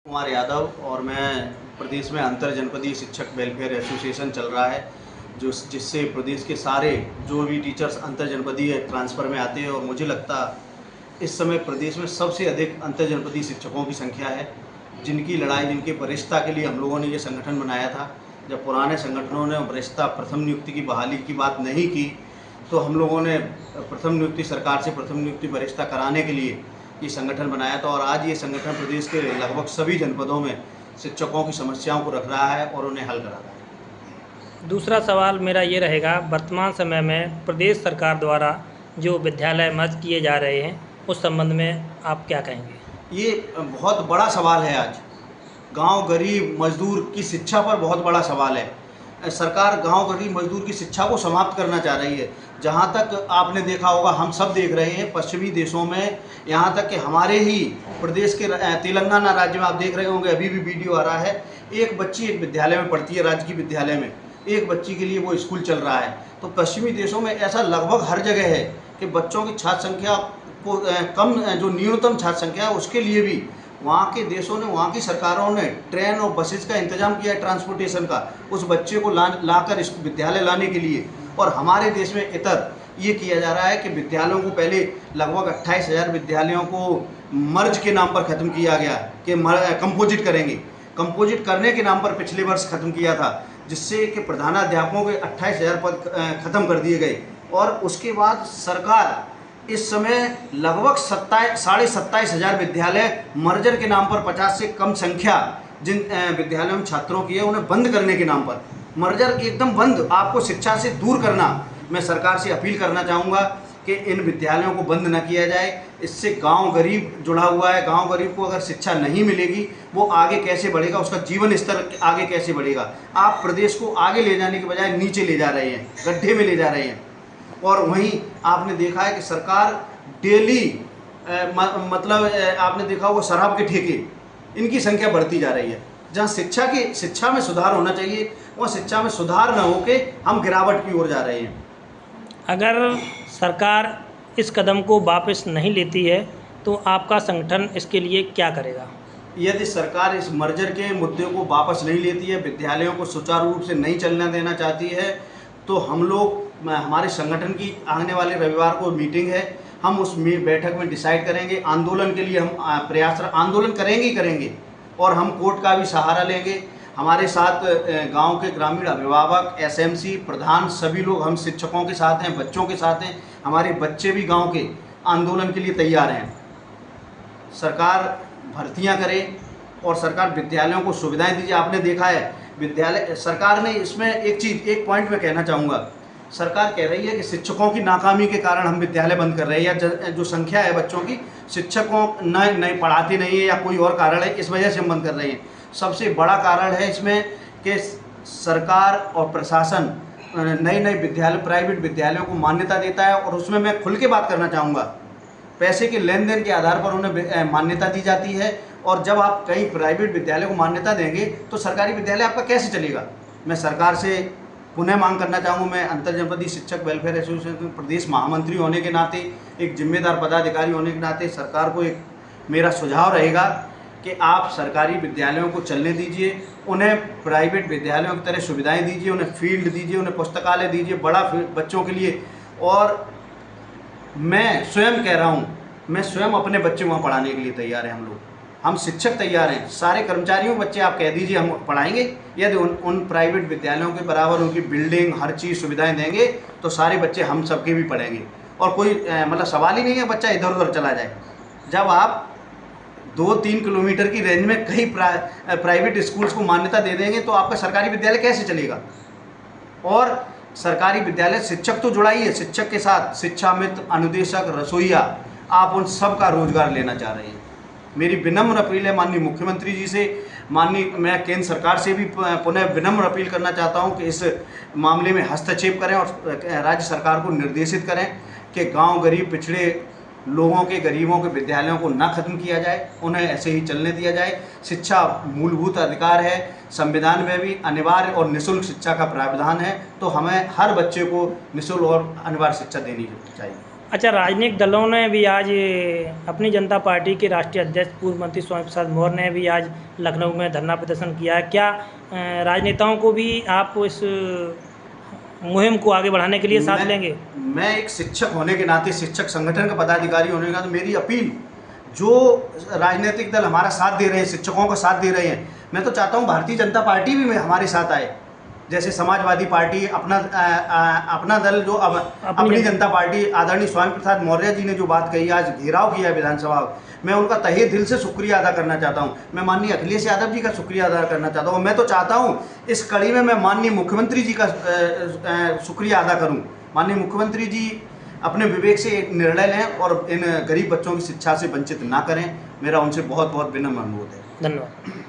कुमार यादव और मैं प्रदेश में अंतर जनपदीय शिक्षक वेलफेयर एसोसिएशन चल रहा है जिससे प्रदेश के सारे जो भी टीचर्स अंतर जनपदीय ट्रांसफ़र में आते हैं। और मुझे लगता इस समय प्रदेश में सबसे अधिक अंतर जनपदीय शिक्षकों की संख्या है जिनकी लड़ाई जिनके वरिष्ठता के लिए हम लोगों ने ये संगठन बनाया था। जब पुराने संगठनों ने वरिष्ठता प्रथम नियुक्ति की बहाली की बात नहीं की तो हम लोगों ने प्रथम नियुक्ति सरकार से प्रथम नियुक्ति वरिष्ठता कराने के लिए ये संगठन बनाया था। और आज ये संगठन प्रदेश के लगभग सभी जनपदों में शिक्षकों की समस्याओं को रख रहा है और उन्हें हल करा रहा है। दूसरा सवाल मेरा ये रहेगा, वर्तमान समय में प्रदेश सरकार द्वारा जो विद्यालय मर्ज किए जा रहे हैं उस संबंध में आप क्या कहेंगे? ये बहुत बड़ा सवाल है। आज गांव गरीब मजदूर की शिक्षा पर बहुत बड़ा सवाल है। सरकार गांव गरीब मजदूर की शिक्षा को समाप्त करना चाह रही है। जहां तक आपने देखा होगा, हम सब देख रहे हैं पश्चिमी देशों में, यहां तक कि हमारे ही प्रदेश के तेलंगाना राज्य में आप देख रहे होंगे, अभी भी वीडियो आ रहा है, एक बच्ची एक विद्यालय में पढ़ती है, राजकीय विद्यालय में एक बच्ची के लिए वो स्कूल चल रहा है। तो पश्चिमी देशों में ऐसा लगभग हर जगह है कि बच्चों की छात्र संख्या को कम, जो न्यूनतम छात्र संख्या है उसके लिए भी वहाँ के देशों ने, वहाँ की सरकारों ने ट्रेन और बसेस का इंतजाम किया है, ट्रांसपोर्टेशन का, उस बच्चे को लाकर इस विद्यालय लाने के लिए। और हमारे देश में इतर ये किया जा रहा है कि विद्यालयों को पहले लगभग 28,000 विद्यालयों को मर्ज के नाम पर ख़त्म किया गया कि कंपोजिट करेंगे। कंपोजिट करने के नाम पर पिछले वर्ष ख़त्म किया था, जिससे कि प्रधानाध्यापकों के 28,000 पद ख़त्म कर दिए गए। और उसके बाद सरकार इस समय लगभग 27,500 विद्यालय मर्जर के नाम पर 50 से कम संख्या जिन विद्यालयों में छात्रों की है उन्हें बंद करने के नाम पर, मर्जर एकदम बंद, आपको शिक्षा से दूर करना। मैं सरकार से अपील करना चाहूँगा कि इन विद्यालयों को बंद न किया जाए। इससे गांव गरीब जुड़ा हुआ है। गांव गरीब को अगर शिक्षा नहीं मिलेगी वो आगे कैसे बढ़ेगा, उसका जीवन स्तर आगे कैसे बढ़ेगा। आप प्रदेश को आगे ले जाने के बजाय नीचे ले जा रहे हैं, गड्ढे में ले जा रहे हैं। और वहीं आपने देखा है कि सरकार डेली मतलब आपने देखा होगा शराब के ठेके, इनकी संख्या बढ़ती जा रही है। जहाँ शिक्षा में सुधार होना चाहिए वहाँ शिक्षा में सुधार न होके हम गिरावट की ओर जा रहे हैं। अगर सरकार इस कदम को वापस नहीं लेती है तो आपका संगठन इसके लिए क्या करेगा? यदि सरकार इस मर्जर के मुद्दे को वापस नहीं लेती है, विद्यालयों को सुचारू रूप से नहीं चलने देना चाहती है, तो हम लोग, हमारे संगठन की आने वाले रविवार को मीटिंग है, हम उस बैठक में डिसाइड करेंगे। आंदोलन के लिए हम आंदोलन करेंगे ही करेंगे और हम कोर्ट का भी सहारा लेंगे। हमारे साथ गांव के ग्रामीण अभिभावक, एसएमसी प्रधान, सभी लोग हम शिक्षकों के साथ हैं, बच्चों के साथ हैं। हमारे बच्चे भी गांव के आंदोलन के लिए तैयार हैं। सरकार भर्तियां करे और सरकार विद्यालयों को सुविधाएं दीजिए। आपने देखा है विद्यालय, सरकार ने इसमें एक पॉइंट में कहना चाहूँगा, सरकार कह रही है कि शिक्षकों की नाकामी के कारण हम विद्यालय बंद कर रहे हैं, या जो संख्या है बच्चों की, शिक्षकों नहीं पढ़ाते नहीं है या कोई और कारण है, इस वजह से हम बंद कर रहे हैं। सबसे बड़ा कारण है इसमें कि सरकार और प्रशासन नए विद्यालय, प्राइवेट विद्यालयों को मान्यता देता है। और उसमें मैं खुल के बात करना चाहूँगा, पैसे के लेन देन के आधार पर उन्हें मान्यता दी जाती है। और जब आप कहीं प्राइवेट विद्यालय को मान्यता देंगे तो सरकारी विद्यालय आपका कैसे चलेगा? मैं सरकार से पुनः मांग करना चाहूँगा, मैं अंतर जनपदीय शिक्षक वेलफेयर एसोसिएशन के प्रदेश महामंत्री होने के नाते, एक जिम्मेदार पदाधिकारी होने के नाते सरकार को एक मेरा सुझाव रहेगा कि आप सरकारी विद्यालयों को चलने दीजिए, उन्हें प्राइवेट विद्यालयों की तरह सुविधाएं दीजिए, उन्हें फील्ड दीजिए, उन्हें पुस्तकालय दीजिए बड़ा बच्चों के लिए। और मैं स्वयं कह रहा हूँ, मैं स्वयं अपने बच्चे वहाँ पढ़ाने के लिए तैयार हैं। हम शिक्षक तैयार हैं। सारे कर्मचारियों बच्चे आप कह दीजिए हम पढ़ाएंगे। यदि उन प्राइवेट विद्यालयों के बराबर उनकी बिल्डिंग हर चीज़ सुविधाएं देंगे तो सारे बच्चे हम सबके भी पढ़ेंगे। और कोई मतलब सवाल ही नहीं है बच्चा इधर उधर चला जाए। जब आप 2-3 किलोमीटर की रेंज में कई प्राइवेट स्कूल्स को मान्यता दे देंगे तो आपका सरकारी विद्यालय कैसे चलेगा? और सरकारी विद्यालय शिक्षक तो जुड़ा ही है, शिक्षक के साथ शिक्षा मित्र, अनुदेशक, रसोईया, आप उन सब का रोजगार लेना चाह रहे हैं। मेरी विनम्र अपील है माननीय मुख्यमंत्री जी से, मैं केंद्र सरकार से भी पुनः विनम्र अपील करना चाहता हूं कि इस मामले में हस्तक्षेप करें और राज्य सरकार को निर्देशित करें कि गांव गरीब पिछड़े लोगों के, गरीबों के विद्यालयों को न खत्म किया जाए, उन्हें ऐसे ही चलने दिया जाए। शिक्षा मूलभूत अधिकार है, संविधान में भी अनिवार्य और निःशुल्क शिक्षा का प्रावधान है, तो हमें हर बच्चे को निःशुल्क और अनिवार्य शिक्षा देनी चाहिए। अच्छा, राजनीतिक दलों ने भी आज अपनी जनता पार्टी के राष्ट्रीय अध्यक्ष पूर्व मंत्री स्वामी प्रसाद मौर्य ने भी आज लखनऊ में धरना प्रदर्शन किया है। क्या राजनेताओं को भी आप इस मुहिम को आगे बढ़ाने के लिए साथ लेंगे? मैं एक शिक्षक होने के नाते, शिक्षक संगठन का पदाधिकारी होने के नाते मेरी अपील, जो राजनीतिक दल हमारा साथ दे रहे हैं, शिक्षकों का साथ दे रहे हैं, मैं तो चाहता हूं भारतीय जनता पार्टी भी हमारे साथ आए। जैसे समाजवादी पार्टी, अपना दल जो अपनी जनता पार्टी, आदरणीय स्वामी प्रसाद मौर्य जी ने जो बात कही, आज घेराव किया है विधानसभा, मैं उनका तहे दिल से शुक्रिया अदा करना चाहता हूं। मैं माननीय अखिलेश यादव जी का शुक्रिया अदा करना चाहता हूं। मैं तो चाहता हूं इस कड़ी में मैं माननीय मुख्यमंत्री जी का शुक्रिया अदा करूं। माननीय मुख्यमंत्री जी अपने विवेक से एक निर्णय लें और इन गरीब बच्चों की शिक्षा से वंचित ना करें। मेरा उनसे बहुत बहुत विनम्र अनुरोध है। धन्यवाद।